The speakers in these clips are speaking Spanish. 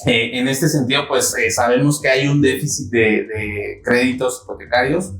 En este sentido, pues sabemos que hay un déficit de créditos hipotecarios,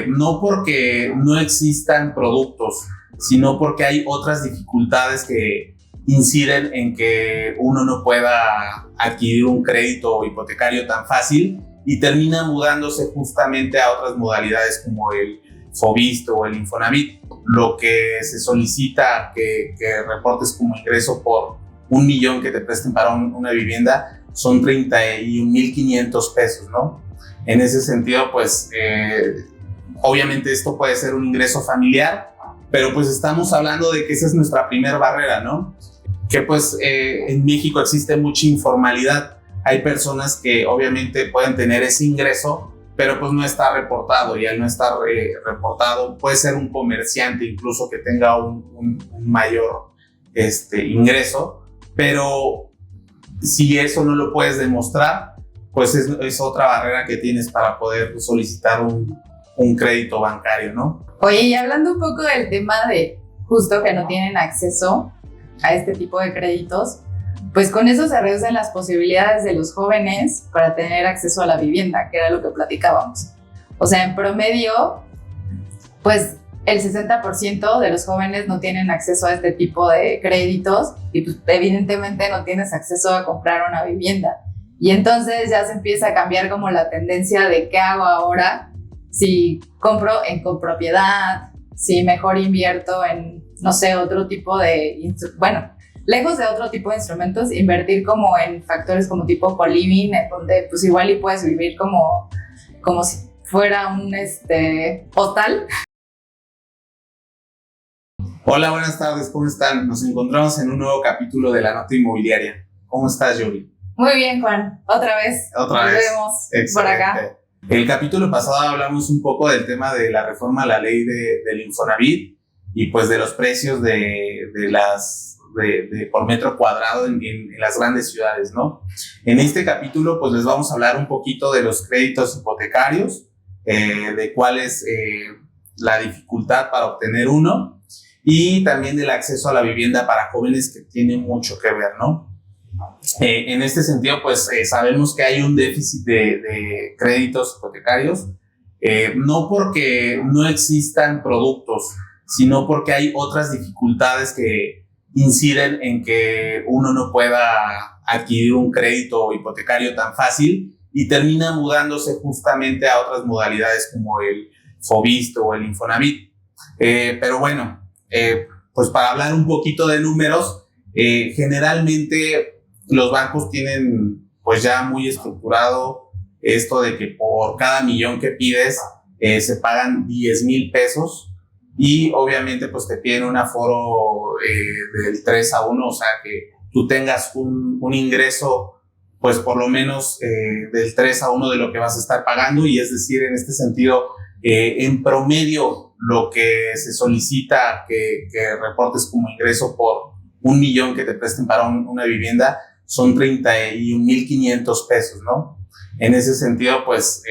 no porque no existan productos, sino porque hay otras dificultades que inciden en que uno no pueda adquirir un crédito hipotecario tan fácil y termina mudándose justamente a otras modalidades como el Foviste o el Infonavit. Lo que se solicita que reportes como ingreso por 1 millón que te presten para una vivienda son 31,500 pesos, ¿no? En ese sentido, pues, obviamente esto puede ser un ingreso familiar, pero pues estamos hablando de que esa es nuestra primera barrera, ¿no? Que pues en México existe mucha informalidad. Hay personas que obviamente pueden tener ese ingreso, pero pues no está reportado, y al no estar reportado puede ser un comerciante incluso que tenga un mayor ingreso, pero si eso no lo puedes demostrar, pues es otra barrera que tienes para poder solicitar un crédito bancario, ¿no? Oye, y hablando un poco del tema de justo que no tienen acceso a este tipo de créditos, pues con eso se reducen las posibilidades de los jóvenes para tener acceso a la vivienda, que era lo que platicábamos. O sea, en promedio, pues el 60% de los jóvenes no tienen acceso a este tipo de créditos y pues evidentemente no tienes acceso a comprar una vivienda. Y entonces ya se empieza a cambiar como la tendencia de qué hago ahora, si compro en copropiedad, si mejor invierto en, no sé, otro tipo de, bueno, lejos de otro tipo de instrumentos, invertir como en factores como tipo co-living, en donde pues igual y puedes vivir como si fuera un hostal. Hola, buenas tardes, ¿cómo están? Nos encontramos en un nuevo capítulo de La Nota Inmobiliaria. ¿Cómo estás, Yuri? Muy bien, Juan. Otra vez. Nos vemos por acá. El capítulo pasado hablamos un poco del tema de la reforma a la ley del Infonavit y pues de los precios de por metro cuadrado en las grandes ciudades, ¿no? En este capítulo pues les vamos a hablar un poquito de los créditos hipotecarios, de cuál es la dificultad para obtener uno, y también del acceso a la vivienda para jóvenes, que tiene mucho que ver, ¿no? En este sentido, pues sabemos que hay un déficit de créditos hipotecarios, no porque no existan productos, sino porque hay otras dificultades que inciden en que uno no pueda adquirir un crédito hipotecario tan fácil y termina mudándose justamente a otras modalidades como el Foviste o el Infonavit. Pero bueno, pues para hablar un poquito de números, generalmente los bancos tienen pues ya muy estructurado esto de que por cada millón que pides se pagan 10,000 pesos, y obviamente pues te piden un aforo del 3-1, o sea que tú tengas un ingreso pues por lo menos del 3-1 de lo que vas a estar pagando, y es decir, en este sentido, en promedio lo que se solicita que reportes como ingreso por 1 millón que te presten para una vivienda son 31,500 pesos, ¿no? En ese sentido, pues,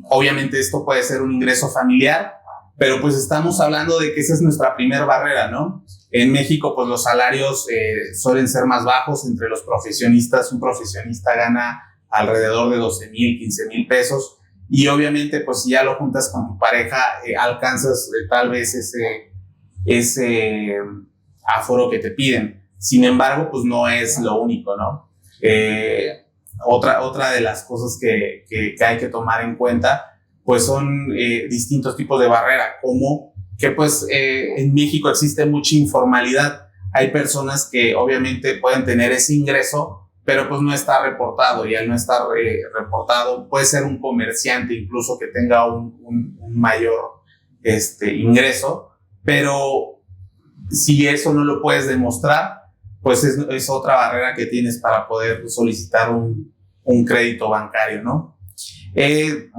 obviamente esto puede ser un ingreso familiar, pero pues estamos hablando de que esa es nuestra primera barrera, ¿no? En México, pues los salarios suelen ser más bajos entre los profesionistas. Un profesionista gana alrededor de 12,000, 15,000 pesos, y obviamente, pues si ya lo juntas con tu pareja, alcanzas tal vez ese aforo que te piden. Sin embargo, pues no es lo único, ¿no? Otra de las cosas que hay que tomar en cuenta, pues son distintos tipos de barrera, como que pues en México existe mucha informalidad. Hay personas que obviamente pueden tener ese ingreso, pero pues no está reportado, y al no estar reportado puede ser un comerciante incluso que tenga un mayor ingreso, pero si eso no lo puedes demostrar, pues es otra barrera que tienes para poder solicitar un crédito bancario, ¿no?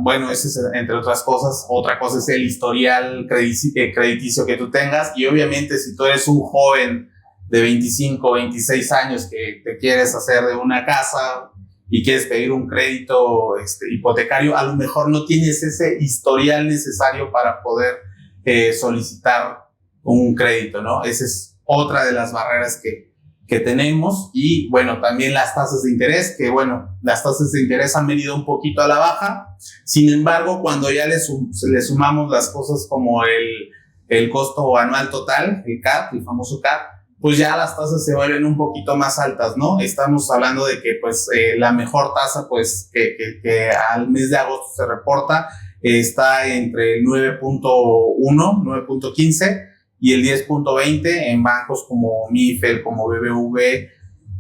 Bueno, eso es entre otras cosas. Otra cosa es el historial crediticio que tú tengas, y obviamente si tú eres un joven de 25, 26 años que te quieres hacer de una casa y quieres pedir un crédito hipotecario, a lo mejor no tienes ese historial necesario para poder solicitar un crédito, ¿no? Esa es otra de las barreras que tenemos. Y bueno, también las tasas de interés, que bueno, las tasas de interés han venido un poquito a la baja. Sin embargo, cuando ya le sumamos las cosas como el costo anual total, el CAT, el famoso CAT, pues ya las tasas se vuelven un poquito más altas, ¿no? Estamos hablando de que pues la mejor tasa pues que al mes de agosto se reporta está entre el 9.1, 9.15 y el 10.20 en bancos como MIFEL, como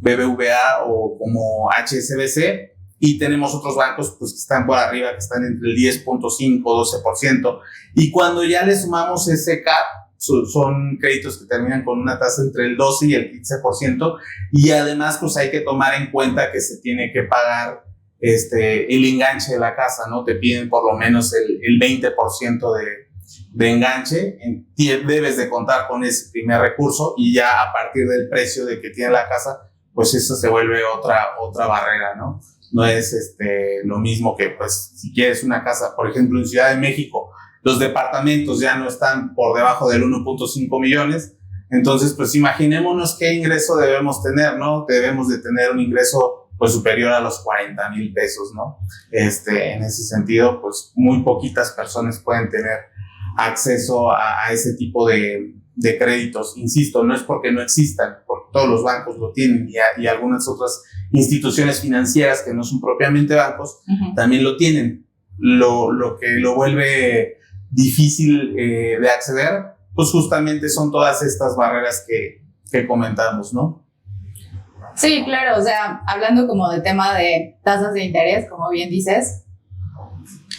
BBVA o como HSBC, y tenemos otros bancos pues que están por arriba, que están entre el 10.5, 12%, y cuando ya le sumamos ese CAP, son créditos que terminan con una tasa entre el 12 y el 15%, y además pues hay que tomar en cuenta que se tiene que pagar el enganche de la casa, ¿no? Te piden por lo menos el 20% de enganche, debes de contar con ese primer recurso, y ya a partir del precio de que tiene la casa, pues eso se vuelve otra barrera, ¿no? No es lo mismo que pues si quieres una casa, por ejemplo en Ciudad de México, los departamentos ya no están por debajo del 1.5 millones, entonces pues imaginémonos qué ingreso debemos tener, ¿no? Debemos de tener un ingreso pues superior a los 40,000 pesos, ¿no? En ese sentido, pues muy poquitas personas pueden tener acceso a ese tipo de créditos. Insisto, no es porque no existan, porque todos los bancos lo tienen, y algunas otras instituciones financieras que no son propiamente bancos, también lo tienen. Lo que lo vuelve difícil de acceder, pues justamente son todas estas barreras que comentamos, ¿no? Sí, claro, o sea, hablando como del tema de tasas de interés, como bien dices,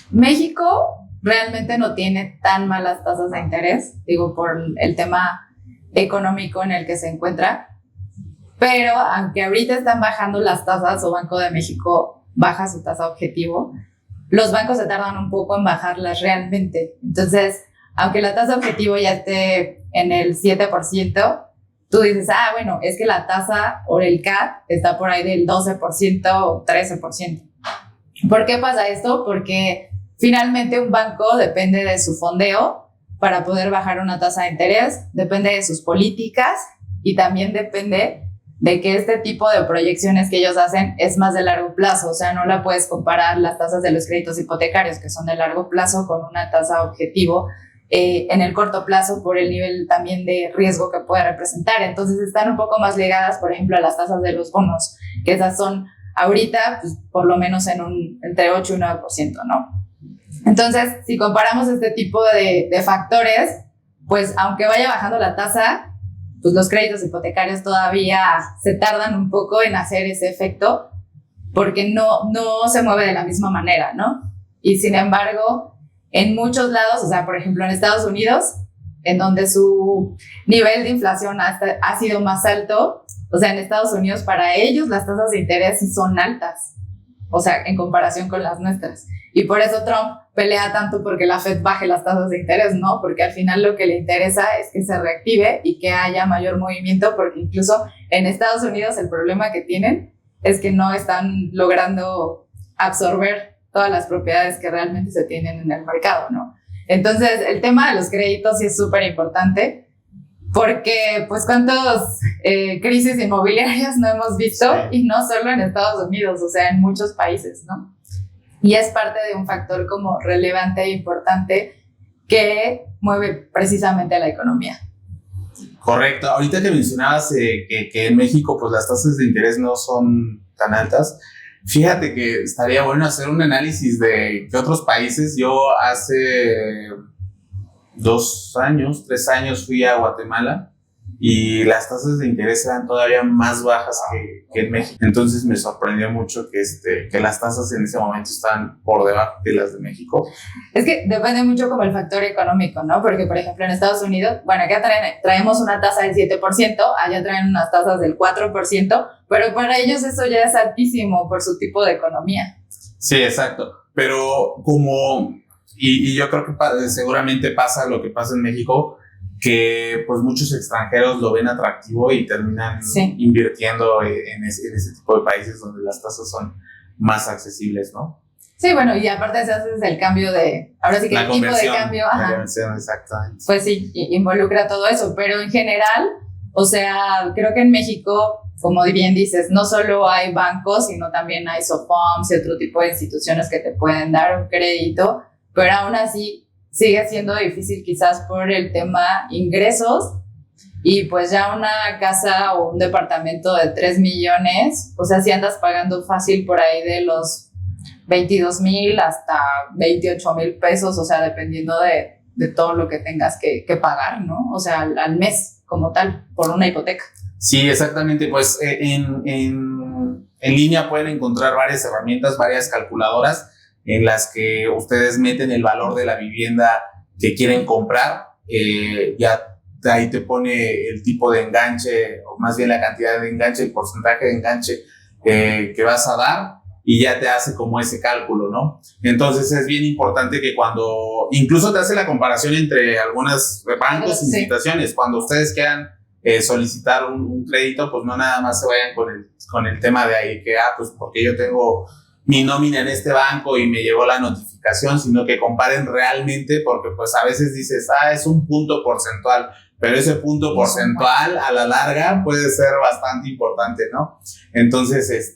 México realmente no tiene tan malas tasas de interés, digo, por el tema económico en el que se encuentra, pero aunque ahorita están bajando las tasas, o Banco de México baja su tasa objetivo, los bancos se tardan un poco en bajarlas realmente. Entonces, aunque la tasa objetivo ya esté en el 7%, tú dices, bueno, es que la tasa o el CAT está por ahí del 12% o 13%. ¿Por qué pasa esto? Porque finalmente un banco depende de su fondeo para poder bajar una tasa de interés, depende de sus políticas, y también depende de que este tipo de proyecciones que ellos hacen es más de largo plazo. O sea, no la puedes comparar las tasas de los créditos hipotecarios, que son de largo plazo, con una tasa objetivo en el corto plazo, por el nivel también de riesgo que puede representar. Entonces están un poco más ligadas, por ejemplo, a las tasas de los bonos, que esas son ahorita pues, por lo menos entre 8 y 9%, ¿no? Entonces, si comparamos este tipo de factores, pues aunque vaya bajando la tasa, pues los créditos hipotecarios todavía se tardan un poco en hacer ese efecto, porque no se mueve de la misma manera, ¿no? Y sin embargo, en muchos lados, o sea, por ejemplo en Estados Unidos, en donde su nivel de inflación ha sido más alto, o sea, en Estados Unidos para ellos las tasas de interés sí son altas, o sea, en comparación con las nuestras. Y por eso Trump pelea tanto porque la Fed baje las tasas de interés, ¿no? Porque al final lo que le interesa es que se reactive y que haya mayor movimiento, porque incluso en Estados Unidos el problema que tienen es que no están logrando absorber todas las propiedades que realmente se tienen en el mercado, ¿no? Entonces, el tema de los créditos sí es súper importante, porque pues cuántas crisis inmobiliarias no hemos visto, sí, y no solo en Estados Unidos, o sea, en muchos países, ¿no? Y es parte de un factor como relevante e importante que mueve precisamente a la economía. Correcto. Ahorita que mencionabas que en México pues las tasas de interés no son tan altas, fíjate que estaría bueno hacer un análisis de qué otros países. Yo hace 2 años, 3 años fui a Guatemala y las tasas de interés eran todavía más bajas que en México. Entonces me sorprendió mucho que las tasas en ese momento estaban por debajo de las de México. Es que depende mucho como el factor económico, ¿no? Porque, por ejemplo, en Estados Unidos, bueno, acá traemos una tasa del 7%, allá traen unas tasas del 4%, pero para ellos eso ya es altísimo por su tipo de economía. Sí, exacto. Pero y yo creo que seguramente pasa lo que pasa en México, que pues muchos extranjeros lo ven atractivo y terminan invirtiendo en ese tipo de países donde las tasas son más accesibles, ¿no? Sí, bueno, y aparte se hace el cambio ahora sí que el tipo de cambio, la conversión, exactamente. Pues sí, involucra todo eso, pero en general, O sea, creo que en México, como bien dices, no solo hay bancos, sino también hay SOFOMS y otro tipo de instituciones que te pueden dar un crédito, pero aún así sigue siendo difícil quizás por el tema ingresos. Y pues ya una casa o un departamento de 3 millones, o sea, si andas pagando fácil por ahí de los 22,000 hasta 28,000 pesos, o sea, dependiendo de todo lo que tengas que pagar, ¿no? O sea, al mes como tal, por una hipoteca. Sí, exactamente. Pues en línea pueden encontrar varias herramientas, varias calculadoras en las que ustedes meten el valor de la vivienda que quieren comprar. Ya ahí te pone el tipo de enganche, o más bien la cantidad de enganche, el porcentaje de enganche que vas a dar, y ya te hace como ese cálculo, ¿no? Entonces es bien importante que cuando, incluso te hace la comparación entre algunos bancos y instituciones, cuando ustedes quieran solicitar un crédito, pues no nada más se vayan con el tema de ahí que, pues porque yo tengo mi nómina en este banco y me llegó la notificación, sino que comparen realmente, porque pues a veces dices, es un punto porcentual, pero ese punto porcentual a la larga puede ser bastante importante, ¿no? Entonces,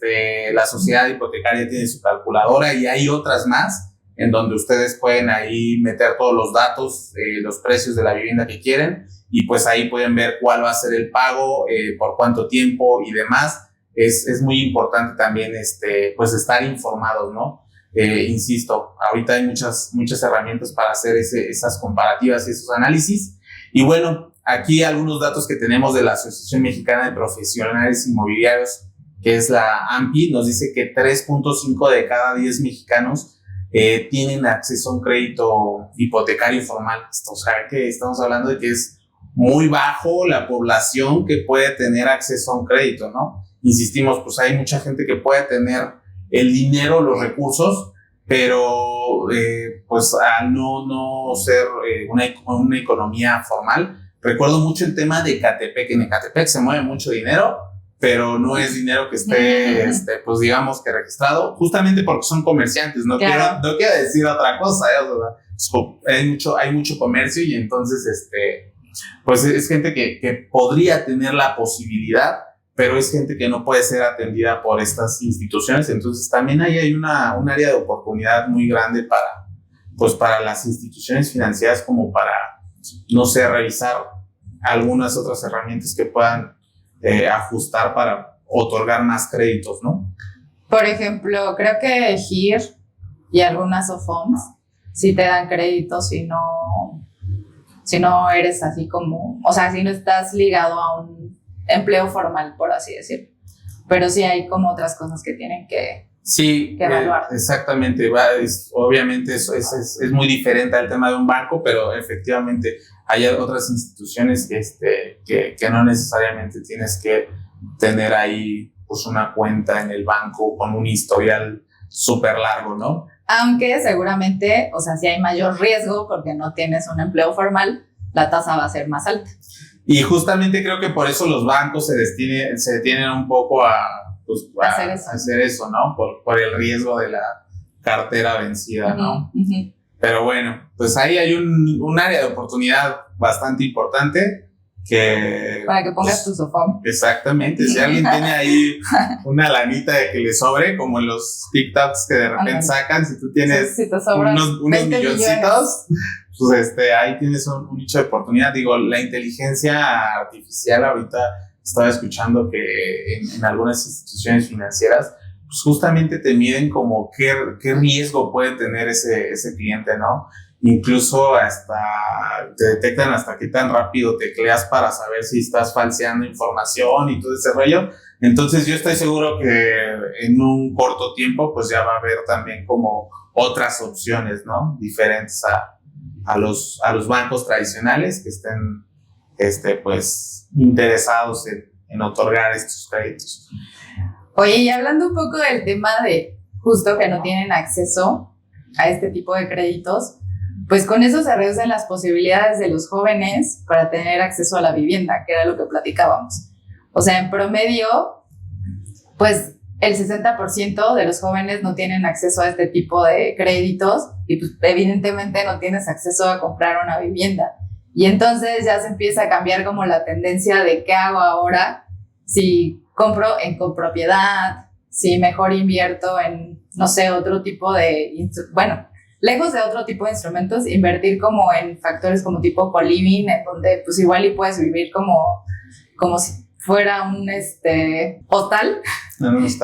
la sociedad hipotecaria tiene su calculadora y hay otras más en donde ustedes pueden ahí meter todos los datos, los precios de la vivienda que quieren, y pues ahí pueden ver cuál va a ser el pago, por cuánto tiempo y demás. Es muy importante también pues estar informados, ¿no? Insisto, ahorita hay muchas herramientas para hacer esas comparativas y esos análisis. Y bueno, aquí algunos datos que tenemos de la Asociación Mexicana de Profesionales Inmobiliarios, que es la AMPI, nos dice que 3.5 de cada 10 mexicanos tienen acceso a un crédito hipotecario formal. O sea, que estamos hablando de que es muy bajo la población que puede tener acceso a un crédito, ¿no? Insistimos, pues hay mucha gente que puede tener el dinero, los recursos, pero pues al no ser una economía formal. Recuerdo mucho el tema de Ecatepec. En Ecatepec se mueve mucho dinero, pero no es dinero que esté, pues digamos que registrado, justamente porque son comerciantes. No quiero decir otra cosa, o sea, hay mucho comercio, y entonces pues es gente que podría tener la posibilidad, pero es gente que no puede ser atendida por estas instituciones. Entonces también ahí hay un área de oportunidad muy grande para las instituciones financieras, como para, no sé, revisar algunas otras herramientas que puedan ajustar para otorgar más créditos, ¿no? Por ejemplo, creo que GIR y algunas OFOMs sí te dan créditos si no eres así como, o sea, si no estás ligado a un empleo formal, por así decirlo. Pero sí hay como otras cosas que tienen que evaluar. Exactamente. Obviamente eso es muy diferente al tema de un banco, pero efectivamente hay otras instituciones que no necesariamente tienes que tener ahí pues una cuenta en el banco con un historial súper largo, ¿no? Aunque seguramente, o sea, si hay mayor riesgo porque no tienes un empleo formal, la tasa va a ser más alta. Y justamente creo que por eso los bancos se detienen un poco a hacer eso, ¿no? Por el riesgo de la cartera vencida, ¿no? Uh-huh. Pero bueno, pues ahí hay un área de oportunidad bastante importante para que pongas tu SOFOM. Exactamente. Si alguien tiene ahí una lanita de que le sobre, como en los TikToks que de repente sacan, si tú tienes unos milloncitos, pues ahí tienes un nicho de oportunidad. Digo, la inteligencia artificial, ahorita estaba escuchando que en algunas instituciones financieras, pues justamente te miden como qué riesgo puede tener ese cliente, ¿no? Incluso te detectan hasta qué tan rápido tecleas para saber si estás falseando información y todo ese rollo. Entonces yo estoy seguro que en un corto tiempo pues ya va a haber también como otras opciones, ¿no? Diferentes a los bancos tradicionales que estén pues interesados en otorgar estos créditos. Oye, y hablando un poco del tema de justo que no tienen acceso a este tipo de créditos, pues con eso se reducen las posibilidades de los jóvenes para tener acceso a la vivienda, que era lo que platicábamos. O sea, en promedio, pues el 60% de los jóvenes no tienen acceso a este tipo de créditos y pues evidentemente no tienes acceso a comprar una vivienda. Y entonces ya se empieza a cambiar como la tendencia de qué hago ahora, si compro en copropiedad, si mejor invierto en, no sé, otro tipo de, bueno, lejos de otro tipo de instrumentos, invertir como en factores como tipo co-living, en donde pues igual y puedes vivir como si fuera un hostal,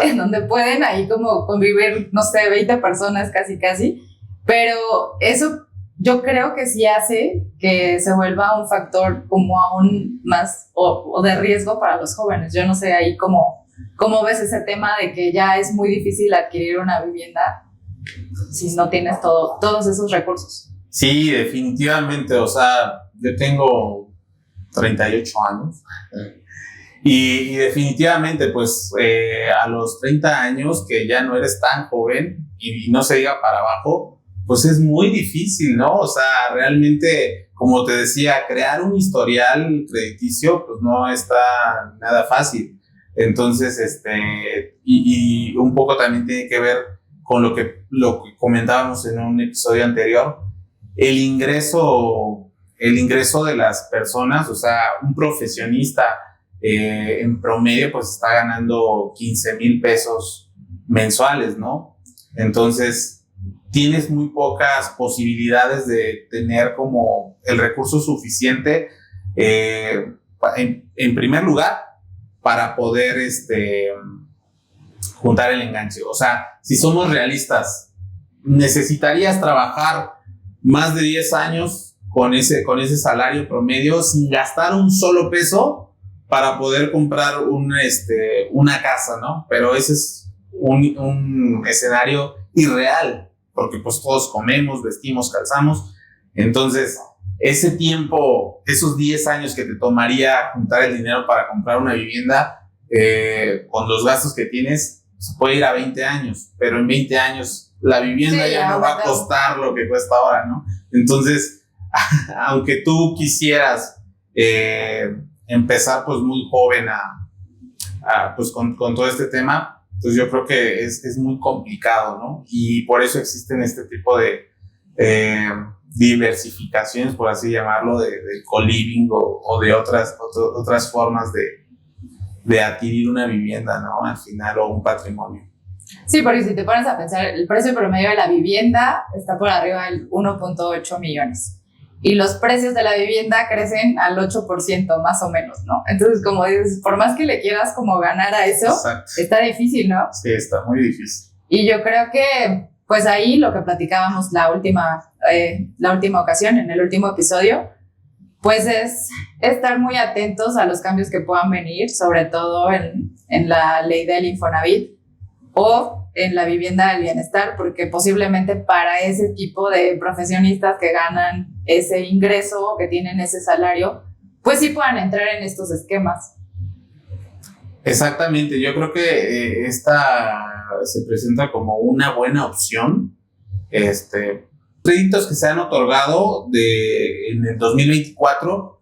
en donde pueden ahí como convivir, no sé, 20 personas casi, pero eso yo creo que sí hace que se vuelva un factor como aún más o de riesgo para los jóvenes. Yo no sé ahí cómo ves ese tema de que ya es muy difícil adquirir una vivienda si no tienes todos esos recursos. Sí, definitivamente, o sea, yo tengo 38 años y definitivamente pues a los 30 años que ya no eres tan joven y no se diga para abajo, pues es muy difícil, ¿no? O sea, realmente, como te decía, crear un historial crediticio pues no está nada fácil. Entonces, y un poco también tiene que ver con lo que comentábamos en un episodio anterior, el ingreso de las personas, o sea, un profesionista en promedio pues está ganando 15,000 pesos mensuales, ¿no? Entonces, tienes muy pocas posibilidades de tener como el recurso suficiente, en primer lugar, para poder juntar el enganche. O sea, si somos realistas, necesitarías trabajar más de 10 años con ese salario promedio sin gastar un solo peso para poder comprar una casa, ¿no? Pero ese es un escenario irreal, porque pues todos comemos, vestimos, calzamos. Entonces, ese tiempo, esos 10 años que te tomaría juntar el dinero para comprar una vivienda, con los gastos que tienes, se puede ir a 20 años, pero en 20 años la vivienda ya no va a costar lo que cuesta ahora, ¿no? Entonces, aunque tú quisieras empezar pues muy joven pues con todo este tema, pues yo creo que es muy complicado, ¿no? Y por eso existen este tipo de diversificaciones, por así llamarlo, de co-living o de otras formas de adquirir una vivienda, ¿no? Al final, o un patrimonio. Sí, porque si te pones a pensar, el precio promedio de la vivienda está por arriba del 1.8 millones. Y los precios de la vivienda crecen al 8% más o menos, ¿no? Entonces, como dices, por más que le quieras como ganar a eso, exacto, está difícil, ¿no? Sí, está muy difícil. Y yo creo que, pues ahí lo que platicábamos la última ocasión, en el último episodio, pues es estar muy atentos a los cambios que puedan venir, sobre todo en la ley del Infonavit o en la vivienda del bienestar, porque posiblemente para ese tipo de profesionistas que ganan ese ingreso, que tienen ese salario, pues sí puedan entrar en estos esquemas. Exactamente, yo creo que esta se presenta como una buena opción. Créditos que se han otorgado en el 2024,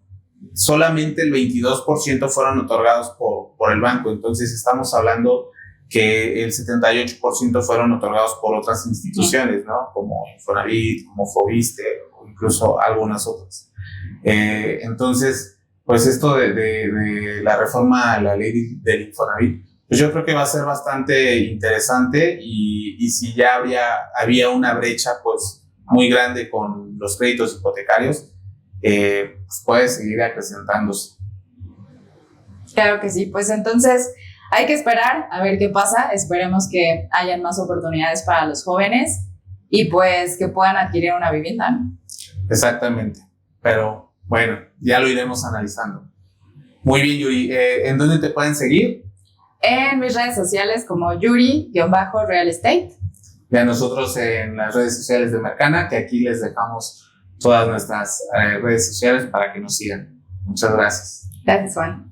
solamente el 22% fueron otorgados por el banco, entonces estamos hablando que el 78% fueron otorgados por otras instituciones, ¿no? Como Infonavit, como Fobiste, o incluso algunas otras. Entonces, pues esto de la reforma a la ley del Infonavit, pues yo creo que va a ser bastante interesante y si ya había una brecha, pues muy grande con los créditos hipotecarios, pues puede seguir acrecentándose. Claro que sí, pues entonces hay que esperar a ver qué pasa. Esperemos que hayan más oportunidades para los jóvenes y pues que puedan adquirir una vivienda, ¿no? Exactamente, pero bueno, ya lo iremos analizando. Muy bien, Yuri, ¿en dónde te pueden seguir? En mis redes sociales como Yuri-Real Estate. Y a nosotros en las redes sociales de Mercana, que aquí les dejamos todas nuestras redes sociales para que nos sigan. Muchas gracias. Gracias, Juan.